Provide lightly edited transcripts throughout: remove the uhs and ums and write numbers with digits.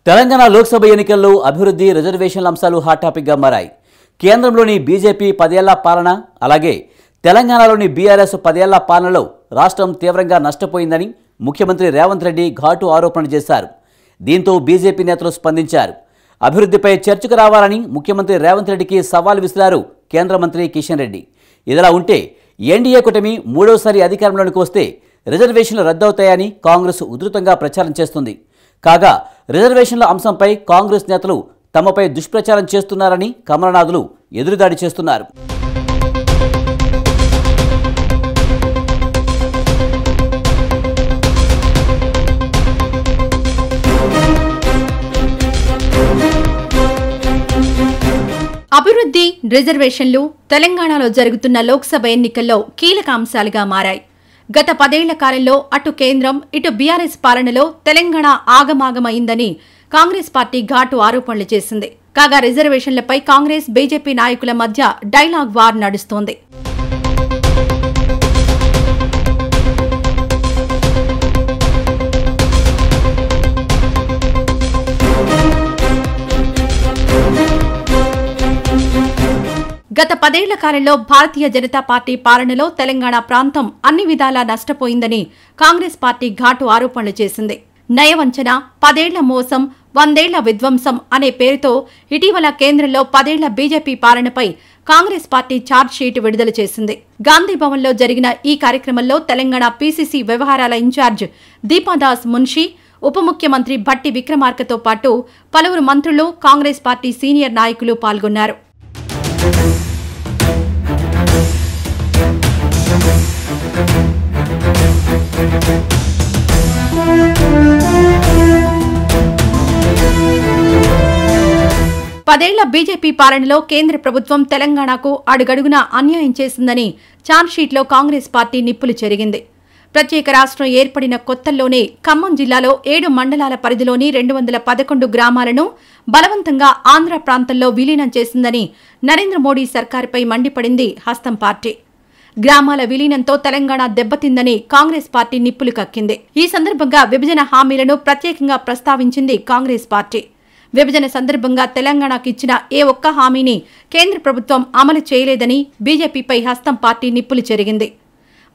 తెలంగాణ లోక్సభ ఎన్నికల్లో అభివృద్ధి రిజర్వేషన్ల అంశాలు హాట్ టాపిక్గా మారాయి. కేంద్రంలోని బీజేపీ 10 ఏళ్ల పాలన, అలాగే తెలంగాణలోని బీఆర్ఎస్ 10 ఏళ్ల పాలనలో రాష్ట్రం తీవ్రంగా నష్టపోయిందని ముఖ్యమంత్రి రేవంత్ రెడ్డి ఘాటు ఆరోపణలు చేశారు. దీంతో బీజేపీ నేతలు స్పందించారు. అభివృద్ధిపై చర్చకు రావాలని ముఖ్యమంత్రి రేవంత్ రెడ్డికి సవాల్ విసిరారు కేంద్ర మంత్రి కిషన్ రెడ్డి. ఇదిలా ఉంటే ఎన్డీఏ కూటమి మూడోసారి అధికారంలోకి వస్తే రిజర్వేషన్లు రద్దవుతాయని కాంగ్రెస్ ఉధృతంగా ప్రచారం చేస్తుంది. కాగా రిజర్వేషన్ల అంశంపై కాంగ్రెస్ నేతలు తమపై దుష్ప్రచారం చేస్తున్నారని కమలనాథులు ఎదురుదాడి చేస్తున్నారు. అభివృద్ధి, రిజర్వేషన్లు తెలంగాణలో జరుగుతున్న లోక్సభ ఎన్నికల్లో కీలక అంశాలుగా మారాయి. గత 10 ఏళ్ల కాలంలో అటు కేంద్రం, ఇటు బీఆర్ఎస్ పాలనలో తెలంగాణ ఆగమాగమైందని కాంగ్రెస్ పార్టీ ఘాటు ఆరోపణలు చేసింది. కాగా రిజర్వేషన్లపై కాంగ్రెస్, బీజేపీ నాయకుల మధ్య డైలాగ్ వార్ నడుస్తోంది. గత 10 ఏళ్ల కాలంలో భారతీయ జనతా పార్టీ పాలనలో తెలంగాణ ప్రాంతం అన్ని విధాలా నష్టపోయిందని కాంగ్రెస్ పార్టీ ఘాటు ఆరోపణలు చేసింది. నయవంచన, 10 ఏళ్ల మోసం, 100 ఏళ్ల విధ్వంసం అనే పేరుతో ఇటీవల కేంద్రంలో 10 ఏళ్ల బీజేపీ పాలనపై కాంగ్రెస్ పార్టీ ఛార్జ్ షీట్ విడుదల చేసింది. గాంధీ భవన్లో జరిగిన ఈ కార్యక్రమంలో తెలంగాణ పీసీసీ వ్యవహారాల ఇన్ఛార్జ్ దీపాదాస్ మున్షి, ఉప ముఖ్యమంత్రి భట్టి విక్రమార్కతో పాటు పలువురు మంత్రులు, కాంగ్రెస్ పార్టీ సీనియర్ నాయకులు పాల్గొన్నారు. పదేళ్ల బీజేపీ పాలనలో కేంద్ర ప్రభుత్వం తెలంగాణకు అడుగడుగునా అన్యాయం చేసిందని ఛార్జ్షీట్లో కాంగ్రెస్ పార్టీ నిప్పులు చెరిగింది. ప్రత్యేక రాష్ట్రం ఏర్పడిన కొత్తల్లోనే ఖమ్మం జిల్లాలో 7 మండలాల పరిధిలోని 211 గ్రామాలను బలవంతంగా ఆంధ్ర ప్రాంతంలో విలీనం చేసిందని నరేంద్ర మోడీ సర్కారుపై మండిపడింది హస్తం పార్టీ. గ్రామాల విలీనంతో తెలంగాణ దెబ్బతిందని కాంగ్రెస్ పార్టీ నిప్పులు కక్కింది. ఈ సందర్భంగా విభజన హామీలను ప్రత్యేకంగా ప్రస్తావించింది కాంగ్రెస్ పార్టీ. విభజన సందర్భంగా తెలంగాణకు ఇచ్చిన ఏ ఒక్క హామీని కేంద్ర ప్రభుత్వం అమలు చేయలేదని బీజేపీపై హస్తం పార్టీ నిప్పులు చెరిగింది.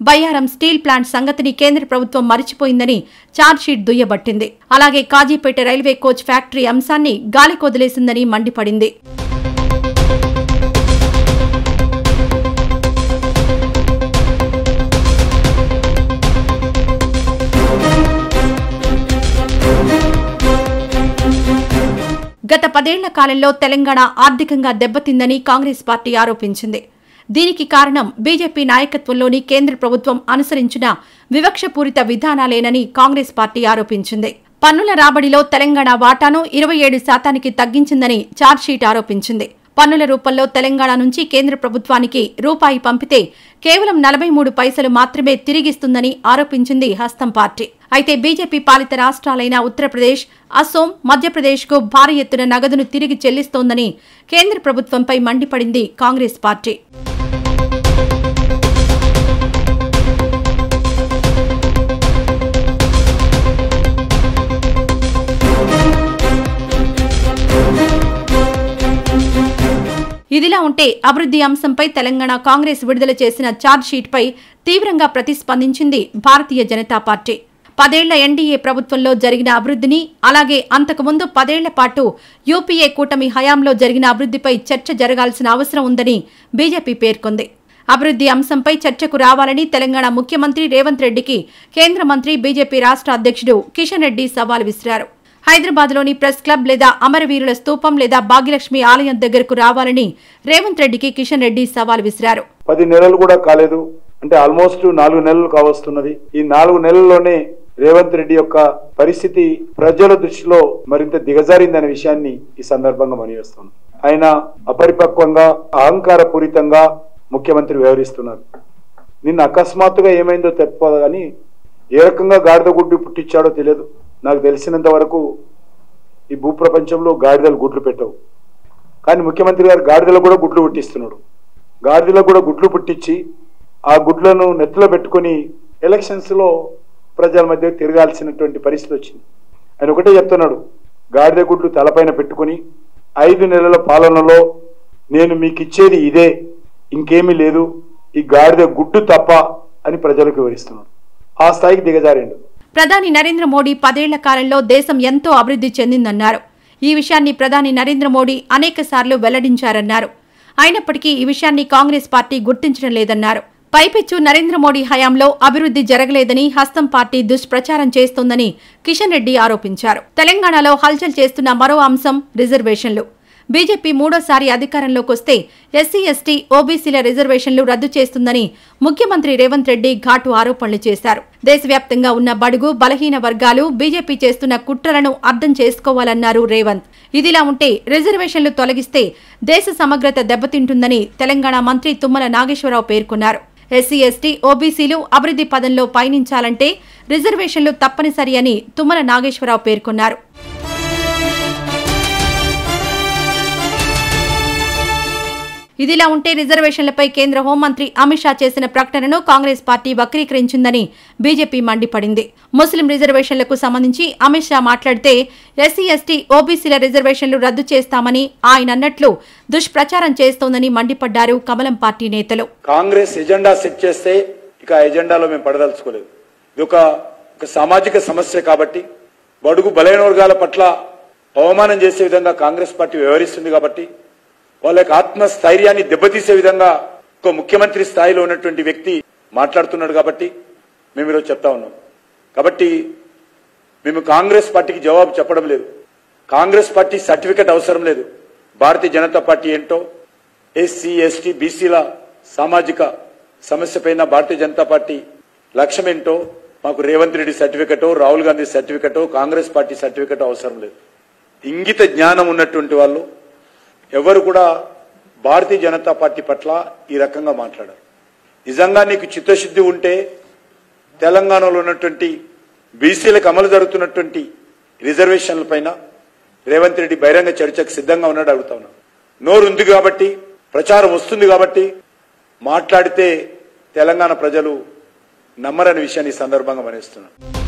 బయ్యారం స్టీల్ ప్లాంట్ సంగతిని కేంద్ర ప్రభుత్వం మరిచిపోయిందని ఛార్జ్షీట్ దుయ్యబట్టింది. అలాగే కాజీపేట రైల్వే కోచ్ ఫ్యాక్టరీ అంశాన్ని గాలికొదిలేసిందని మండిపడింది. గత 10 ఏళ్ల కాలంలో తెలంగాణ ఆర్థికంగా దెబ్బతిందని కాంగ్రెస్ పార్టీ ఆరోపించింది. దీనికి కారణం బీజేపీ నాయకత్వంలోని కేంద్ర ప్రభుత్వం అనుసరించిన వివక్షపూరిత విధానాలేనని కాంగ్రెస్ పార్టీ ఆరోపించింది. పన్నుల రాబడిలో తెలంగాణ వాటాను 27% తగ్గించిందని ఛార్జ్షీట్ ఆరోపించింది. పన్నుల రూపంలో తెలంగాణ నుంచి కేంద్ర ప్రభుత్వానికి రూపాయి పంపితే కేవలం 43 పైసలు మాత్రమే తిరిగిస్తుందని ఆరోపించింది హస్తం పార్టీ. అయితే బీజేపీ పాలిత రాష్ట్రాలైన ఉత్తరప్రదేశ్, అసోం, మధ్యప్రదేశ్కు భారీ ఎత్తున నగదును తిరిగి చెల్లిస్తోందని కేంద్ర ప్రభుత్వంపై మండిపడింది కాంగ్రెస్ పార్టీ. ఇదిలా ఉంటే అభివృద్ధి అంశంపై తెలంగాణ కాంగ్రెస్ విడుదల చేసిన ఛార్జ్షీట్పై తీవ్రంగా ప్రతిస్పందించింది భారతీయ జనతా పార్టీ. 10 ఏళ్ల ఎన్డీఏ ప్రభుత్వంలో జరిగిన అభివృద్ధిని, అలాగే అంతకుముందు 10 ఏళ్ల పాటు యూపీఏ కూటమి హయాంలో జరిగిన అభివృద్ధిపై చర్చ జరగాల్సిన అవసరం ఉందని బీజేపీ పేర్కొంది. అభివృద్ధి అంశంపై చర్చకు రావాలని తెలంగాణ ముఖ్యమంత్రి రేవంత్ రెడ్డికి కేంద్ర మంత్రి, బీజేపీ రాష్ట్ర అధ్యక్షుడు కిషన్ రెడ్డి సవాల్ విసిరారు. హైదరాబాద్లోని ప్రెస్ క్లబ్ లేదా అమరవీరుల స్తూపం లేదా భాగ్యలక్ష్మి ఆలయం దగ్గరకు రావాలని రేవంత్ రెడ్డికి కిషన్ రెడ్డి సవాల్ విసిరారు. 10 నెలలు కూడా కాలేదు, అంటే ఆల్మోస్ట్ 4 నెలలు కావస్తున్నది. ఈ 4 నెలల్లోనే రేవంత్ రెడ్డి యొక్క పరిస్థితి ప్రజల దృష్టిలో మరింత దిగజారిందనే విషయాన్ని ఈ సందర్భంగా మనవిస్తున్నాను. ఆయన అపరిపక్వంగా, అహంకారపూరితంగా ముఖ్యమంత్రి వ్యవహరిస్తున్నారు. నిన్న అకస్మాత్తుగా ఏమైందో తెలియదు, కానీ ఏ రకంగా గాడిద గుడ్డు పుట్టించాడో తెలియదు. నాకు తెలిసినంత వరకు ఈ భూప్రపంచంలో గాడిదలు గుడ్లు పెట్టవు, కానీ ముఖ్యమంత్రి గారు గాడిదలు కూడా గుడ్లు పుట్టిస్తున్నాడు. గాడిదలకు కూడా గుడ్లు పుట్టించి ఆ గుడ్లను నెత్తిలో పెట్టుకుని ఎలక్షన్స్లో ప్రజల మధ్య తిరగాల్సినటువంటి పరిస్థితి వచ్చింది. ఆయన ఒకటే చెప్తున్నాడు, గాడిద గుడ్లు తలపైన పెట్టుకుని 5 నెలల పాలనలో నేను మీకు ఇచ్చేది ఇదే, ఇంకేమీ లేదు, ఈ గాడిద గుడ్డు తప్ప అని ప్రజలకు వివరిస్తున్నాడు. ఆ స్థాయికి దిగజారిండు. ప్రధాని నరేంద్ర మోడీ 10 ఏళ్ల కాలంలో దేశం ఎంతో అభివృద్ధి చెందిందన్నారు. ఈ విషయాన్ని ప్రధాని నరేంద్ర మోడీ అనేకసార్లు వెల్లడించారన్నారు. అయినప్పటికీ ఈ విషయాన్ని కాంగ్రెస్ పార్టీ గుర్తించడం లేదన్నారు. పైపెచ్చు నరేంద్ర మోడీ హయాంలో అభివృద్ధి జరగలేదని హస్తం పార్టీ దుష్ప్రచారం చేస్తోందని కిషన్ రెడ్డి ఆరోపించారు. తెలంగాణలో హల్చల్ చేస్తున్న మరో అంశం రిజర్వేషన్లు. బీజేపీ మూడోసారి అధికారంలోకి వస్తే ఎస్సీ ఎస్టీ ఓబీసీల రిజర్వేషన్లు రద్దు చేస్తుందని ముఖ్యమంత్రి రేవంత్ రెడ్డి ఘాటు ఆరోపణలు చేశారు. దేశవ్యాప్తంగా ఉన్న బడుగు బలహీన వర్గాలు బీజేపీ చేస్తున్న కుట్రలను అర్థం చేసుకోవాలన్నారు రేవంత్. ఇదిలా ఉంటే రిజర్వేషన్లు తొలగిస్తే దేశ సమగ్రత దెబ్బతింటుందని తెలంగాణ మంత్రి తుమ్మల నాగేశ్వరరావు పేర్కొన్నారు. ఎస్సీ ఎస్టీ ఓబీసీలు అభివృద్ధి పదంలో పయనించాలంటే రిజర్వేషన్లు తప్పనిసరి అని తుమ్మల నాగేశ్వరరావు పేర్కొన్నారు. ఇదిలా ఉంటే రిజర్వేషన్లపై కేంద్ర హోంమంత్రి అమిత్ షా చేసిన ప్రకటనను కాంగ్రెస్ పార్టీ వక్రీకరించిందని బీజేపీ మండిపడింది. ముస్లిం రిజర్వేషన్లకు సంబంధించి అమిత్ షా మాట్లాడితే ఎస్సీ ఎస్టీ ఓబీసీల రిజర్వేషన్లు రద్దు చేస్తామని ఆయన అన్నట్లు దుష్ప్రచారం చేస్తోందని మండిపడ్డారు కమలం పార్టీ నేతలు. కాంగ్రెస్ ఎజెండా సెట్ చేస్తే ఇక ఎజెండాలో మేము పడదలుచుకోలేదు. ఇది ఒక సామాజిక సమస్య కాబట్టి బడుగు బలైన వర్గాల పట్ల అవమానం చేసే విధంగా కాంగ్రెస్ పార్టీ వ్యవహరిస్తుంది కాబట్టి వాళ్ళ యొక్క ఆత్మస్థైర్యాన్ని దెబ్బతీసే విధంగా ఒక ముఖ్యమంత్రి స్థాయిలో ఉన్నటువంటి వ్యక్తి మాట్లాడుతున్నాడు కాబట్టి మేము ఈరోజు చెప్తా ఉన్నాం. కాబట్టి మేము కాంగ్రెస్ పార్టీకి జవాబు చెప్పడం లేదు. కాంగ్రెస్ పార్టీ సర్టిఫికెట్ అవసరం లేదు. భారతీయ జనతా పార్టీ ఏంటో, ఎస్సీ ఎస్టీ బీసీల సామాజిక సమస్య పైన భారతీయ జనతా పార్టీ లక్ష్యం ఏంటో మాకు రేవంత్ రెడ్డి సర్టిఫికెటో రాహుల్ గాంధీ సర్టిఫికెటో కాంగ్రెస్ పార్టీ సర్టిఫికెటో అవసరం లేదు. ఇంగిత జ్ఞానం ఉన్నటువంటి వాళ్ళు ఎవరు కూడా భారతీయ జనతా పార్టీ పట్ల ఈ రకంగా మాట్లాడారు. నిజంగా నీకు చిత్తశుద్ధి ఉంటే తెలంగాణలో ఉన్నటువంటి బీసీలకు అమలు జరుగుతున్నటువంటి రిజర్వేషన్ల పైన రేవంత్ రెడ్డి బహిరంగ చర్చకు సిద్ధంగా ఉన్నాడు అడుగుతా ఉన్నాను. నోరు ఉంది కాబట్టి, ప్రచారం వస్తుంది కాబట్టి మాట్లాడితే తెలంగాణ ప్రజలు నమ్మరని విషయాన్ని ఈ సందర్భంగా మనిస్తున్నాను.